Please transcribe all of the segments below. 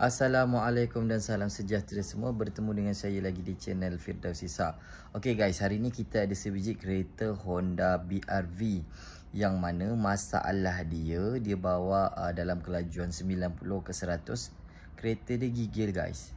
Assalamualaikum dan salam sejahtera semua. Bertemu dengan saya lagi di channel Firdaus Isa. Okay guys, hari ni kita ada sebiji kereta Honda BR-V yang mana masalah dia bawa dalam kelajuan 90 ke 100. Kereta dia gigil guys.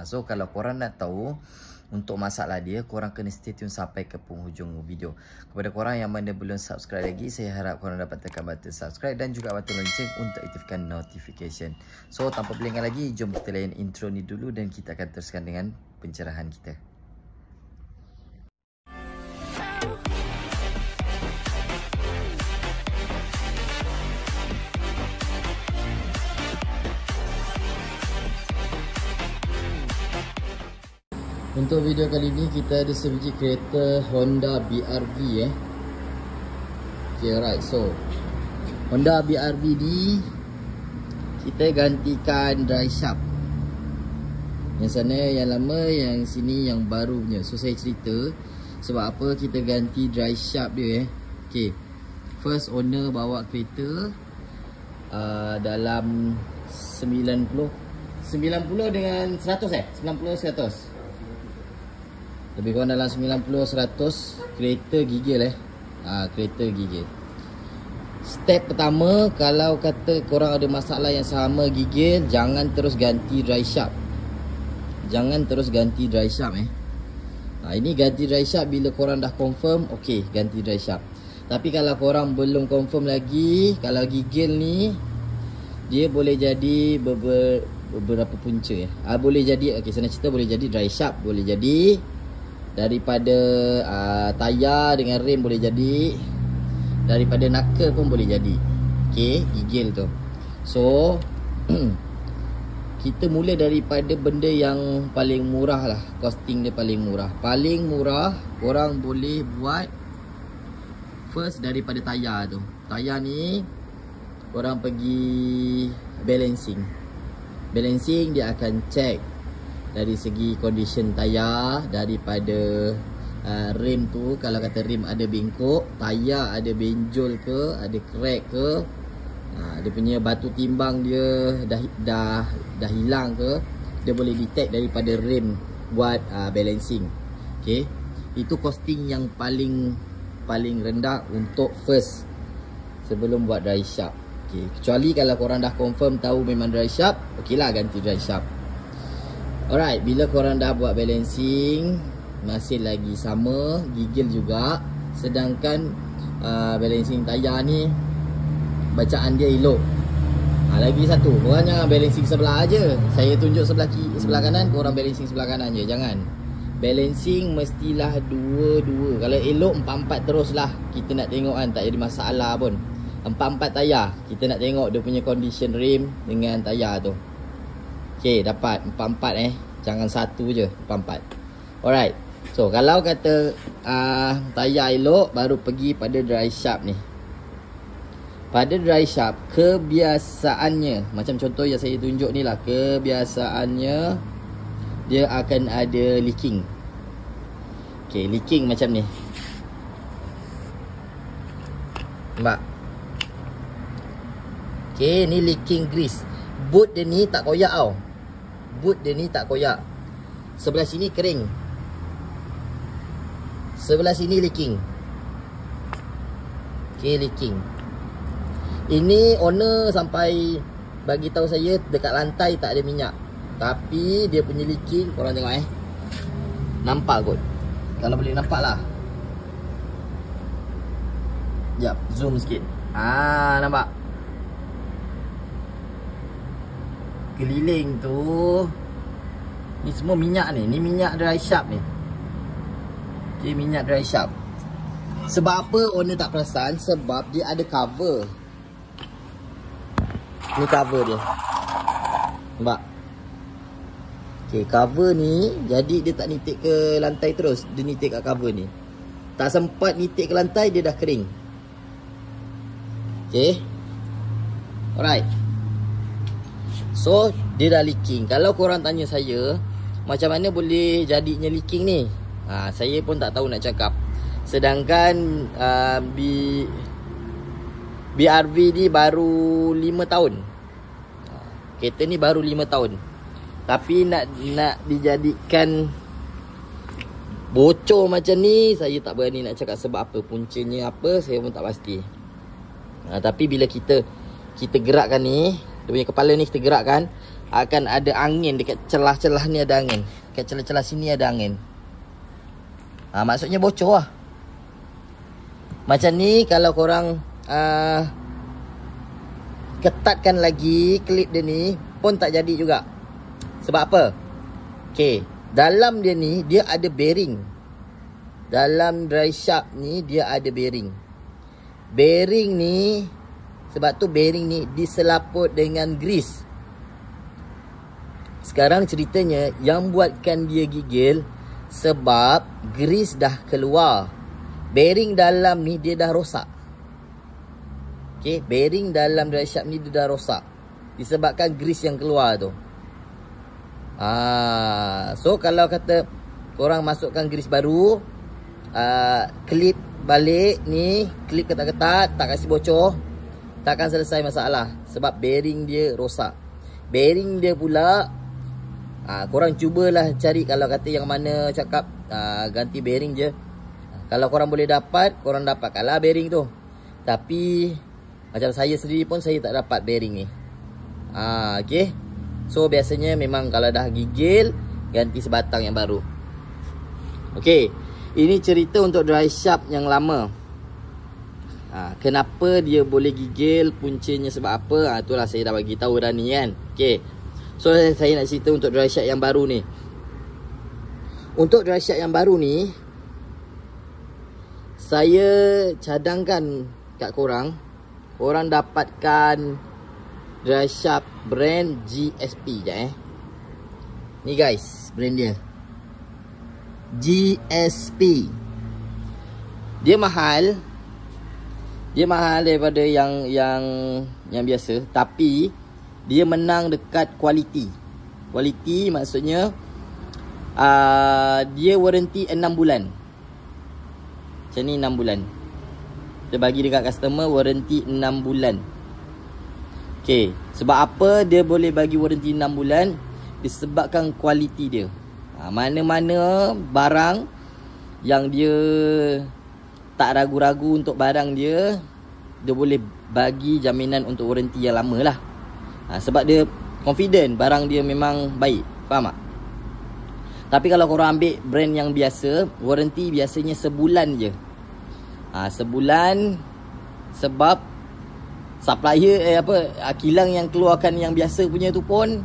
So kalau korang nak tahu untuk masalah dia, korang kena stay tune sampai ke penghujung video. Kepada korang yang mana belum subscribe lagi, saya harap korang dapat tekan button subscribe dan juga button lonceng untuk aktifkan notification. So tanpa berlengah lagi, jom kita layan intro ni dulu dan kita akan teruskan dengan pencerahan kita. Untuk video kali ni kita ada sebiji kereta Honda BR-V Okay, alright. So Honda BR-V ni kita gantikan dry shaft. Yang sana yang lama, yang sini yang baru punya. So saya cerita sebab apa kita ganti dry shaft dia Okay, first owner bawa kereta dalam 90 dengan 100 90 100 lebih kurang dalam 90-100 kereta gigil kereta gigil. Step pertama, kalau kata korang ada masalah yang sama gigil, jangan terus ganti dry shaft. Jangan terus ganti dry shaft ini ganti dry shaft bila korang dah confirm, okey, ganti dry shaft. Tapi kalau korang belum confirm lagi, kalau gigil ni dia boleh jadi beberapa punca boleh jadi, okey, senang cerita, boleh jadi dry shaft, boleh jadi daripada tayar dengan rem, boleh jadi daripada knuckle pun boleh jadi. Okay, gigil tu. So kita mula daripada benda yang paling murah lah. Costing dia paling murah. Paling murah korang boleh buat first daripada tayar tu. Tayar ni korang pergi balancing. Balancing dia akan check dari segi condition tayar, daripada rem tu, kalau kata rem ada bengkok, tayar ada benjol ke, ada crack ke, dia punya batu timbang dia dah hilang ke, dia boleh detect daripada rem buat balancing. Okay, itu costing yang paling rendah untuk first sebelum buat dry shaft. Okay, kecuali kalau korang dah confirm tahu memang dry shaft, okey lah ganti dry shaft. Alright, bila korang dah buat balancing masih lagi sama, gigil juga, sedangkan balancing tayar ni bacaan dia elok. Lagi satu, korang jangan balancing sebelah aja. Saya tunjuk sebelah kanan, korang balancing sebelah kanan je. Jangan. Balancing mestilah dua-dua. Kalau elok 4-4 terus lah. Kita nak tengok kan, tak jadi masalah pun. 4-4 tayar, kita nak tengok dia punya condition rem dengan tayar tu. Okay, dapat 4-4 jangan satu je, 4-4. Alright. So kalau kata tayar elok, baru pergi pada dry shaft ni. Pada dry shaft, kebiasaannya, macam contoh yang saya tunjuk ni lah, kebiasaannya dia akan ada leaking. Okay, leaking macam ni. Nampak? Okay, ni leaking grease. Boot dia ni tak koyak tau. Boot dia ni tak koyak. Sebelah sini kering, sebelah sini leaking. Okay, leaking. Ini owner sampai bagi tahu saya dekat lantai tak ada minyak, tapi dia punya leaking korang tengok nampak kot. Kalau boleh nampak lah. Sekejap, zoom sikit. Nampak? Keliling tu, ni semua minyak ni. Ni minyak dry shaft ni. Okay, minyak dry shaft. Sebab apa owner tak perasan? Sebab dia ada cover. Ni cover dia. Nampak? Okay, cover ni, jadi dia tak nitik ke lantai terus. Dia nitik kat cover ni. Tak sempat nitik ke lantai, dia dah kering. Okay, alright. So dia dah leaking. Kalau korang tanya saya macam mana boleh jadinya leaking ni, saya pun tak tahu nak cakap. Sedangkan BR-V ni baru 5 tahun. Kereta ni baru 5 tahun. Tapi nak dijadikan bocor macam ni, saya tak berani nak cakap sebab apa. Puncanya apa, saya pun tak pasti. Tapi bila kita gerakkan ni, dia punya kepala ni kita gerakkan, akan ada angin dekat celah-celah ni, ada angin. Dekat celah-celah sini ada angin. Maksudnya bocor lah. Macam ni kalau korang ketatkan lagi klip dia ni pun tak jadi juga. Sebab apa? Okay, dalam dia ni dia ada bearing. Dalam dry shaft ni dia ada bearing. Bearing ni, sebab tu bearing ni diselaput dengan grease. Sekarang ceritanya yang buatkan dia gigil sebab grease dah keluar. Bearing dalam ni dia dah rosak. Okay, bearing dalam dry shaft ni dia dah rosak disebabkan grease yang keluar tu. So kalau kata korang masukkan grease baru, klip balik ni, klip ketat-ketat, tak kasih bocor, takkan selesai masalah. Sebab bearing dia rosak. Bearing dia pula, korang cubalah cari kalau kata yang mana cakap ganti bearing je. Kalau korang boleh dapat, korang dapatkanlah bearing tu. Tapi macam saya sendiri pun saya tak dapat bearing ni. Okay. So biasanya memang kalau dah gigil, ganti sebatang yang baru. Okay, ini cerita untuk dry shaft yang lama. Kenapa dia boleh gigil, puncanya sebab apa, itulah saya dah bagi tahu dah ni kan. Okay, so saya nak cerita untuk dry shaft yang baru ni. Untuk dry shaft yang baru ni, saya cadangkan kat korang, korang dapatkan dry shaft brand GSP. Sekejap ni guys, brand dia GSP. Dia mahal. Dia mahal daripada yang biasa, tapi dia menang dekat kualiti. Kualiti maksudnya dia warranty 6 bulan. Macam ni 6 bulan. Dia bagi dekat customer warranty 6 bulan. Okay, sebab apa dia boleh bagi warranty 6 bulan? Disebabkan kualiti dia. Mana-mana barang yang dia tak ragu-ragu untuk barang dia, dia boleh bagi jaminan untuk warranty yang lama lah. Sebab dia confident barang dia memang baik. Faham tak? Tapi kalau korang ambil brand yang biasa, warranty biasanya sebulan je. Sebulan. Sebab supplier kilang yang keluarkan yang biasa punya tu pun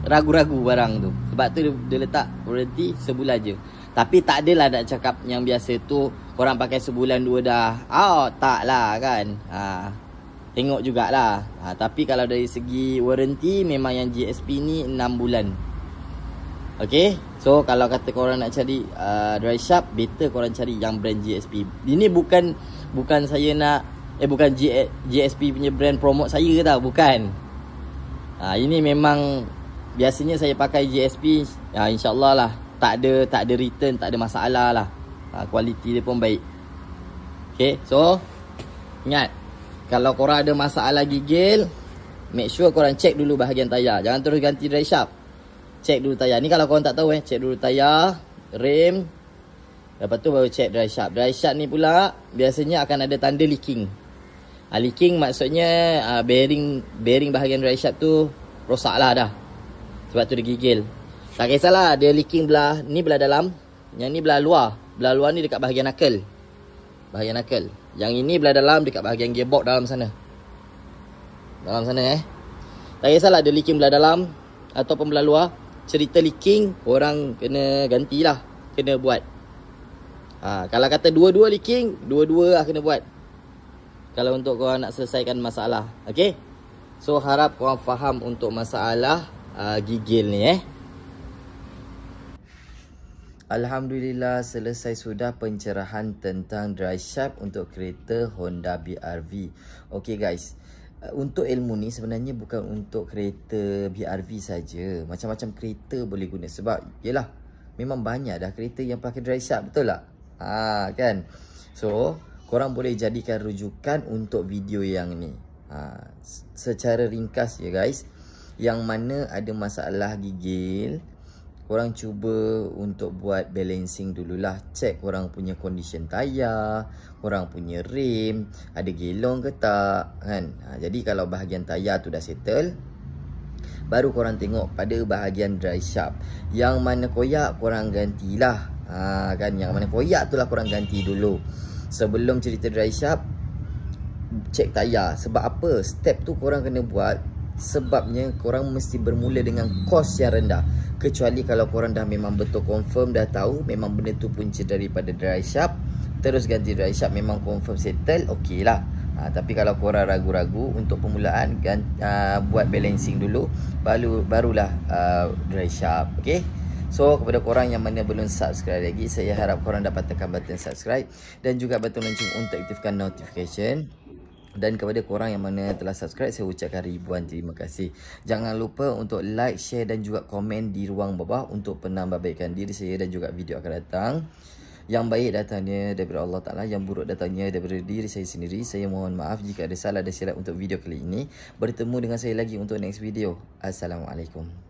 ragu-ragu barang tu. Sebab tu dia letak warranty sebulan je. Tapi tak adalah nak cakap yang biasa tu korang pakai sebulan 2 dah tak lah kan. Tengok jugalah. Tapi kalau dari segi warranty, memang yang GSP ni 6 bulan. Okay, so kalau kata korang nak cari dry shaft, better korang cari yang brand GSP. Ini bukan saya nak bukan GSP punya brand promote saya tau, bukan. Ini memang biasanya saya pakai GSP, insyaAllah lah tak ada return, tak ada masalah lah. Kualiti dia pun baik. Okay, so ingat, kalau korang ada masalah gigil, make sure korang check dulu bahagian tayar. Jangan terus ganti dry shaft. Check dulu tayar. Ni kalau korang tak tahu check dulu tayar, rem, lepas tu baru check dry shaft. Dry shaft ni pula biasanya akan ada tanda leaking. Leaking maksudnya bearing bahagian dry shaft tu rosak lah dah. Sebab tu dia gigil. Tak kisahlah dia leaking belah ni, belah dalam. Yang ni belah luar. Belah luar ni dekat bahagian knuckle. Bahagian knuckle. Yang ini belah dalam dekat bahagian gearbox dalam sana. Dalam sana tak kisahlah dia leaking belah dalam ataupun belah luar. Cerita leaking, korang kena gantilah. Kena buat. Kalau kata dua-dua leaking, dua-dua lah kena buat. Kalau untuk korang nak selesaikan masalah. Okay, so harap korang faham untuk masalah gigil ni Alhamdulillah, selesai sudah pencerahan tentang dry shaft untuk kereta Honda BR-V. Okay guys, untuk ilmu ni sebenarnya bukan untuk kereta BR-V saja. Macam-macam kereta boleh guna. Sebab yelah, memang banyak dah kereta yang pakai dry shaft, betul tak? Kan? So korang boleh jadikan rujukan untuk video yang ni. Secara ringkas ya guys, yang mana ada masalah gigil, korang cuba untuk buat balancing dululah. Check korang punya condition tayar, korang punya rim, ada gelong ke tak kan. Jadi kalau bahagian tayar tu dah settle, baru korang tengok pada bahagian dry shaft. Yang mana koyak korang gantilah. Kan, yang mana koyak tu lah korang ganti dulu. Sebelum cerita dry shaft, cek tayar. Sebab apa? Step tu korang kena buat sebabnya korang mesti bermula dengan kos yang rendah. Kecuali kalau korang dah memang betul confirm, dah tahu memang benda tu punca daripada dry shaft, terus ganti dry shaft, memang confirm settle, okey lah. Tapi kalau korang ragu-ragu untuk permulaan, buat balancing dulu, barulah dry shaft. Okay. So kepada korang yang mana belum subscribe lagi, saya harap korang dapat tekan button subscribe dan juga button lonceng untuk aktifkan notification. Dan kepada korang yang mana telah subscribe, saya ucapkan ribuan terima kasih. Jangan lupa untuk like, share dan juga komen di ruang bawah untuk penambahbaikan diri saya dan juga video akan datang. Yang baik datangnya daripada Allah Ta'ala, yang buruk datangnya daripada diri saya sendiri. Saya mohon maaf jika ada salah dan silap untuk video kali ini. Bertemu dengan saya lagi untuk next video. Assalamualaikum.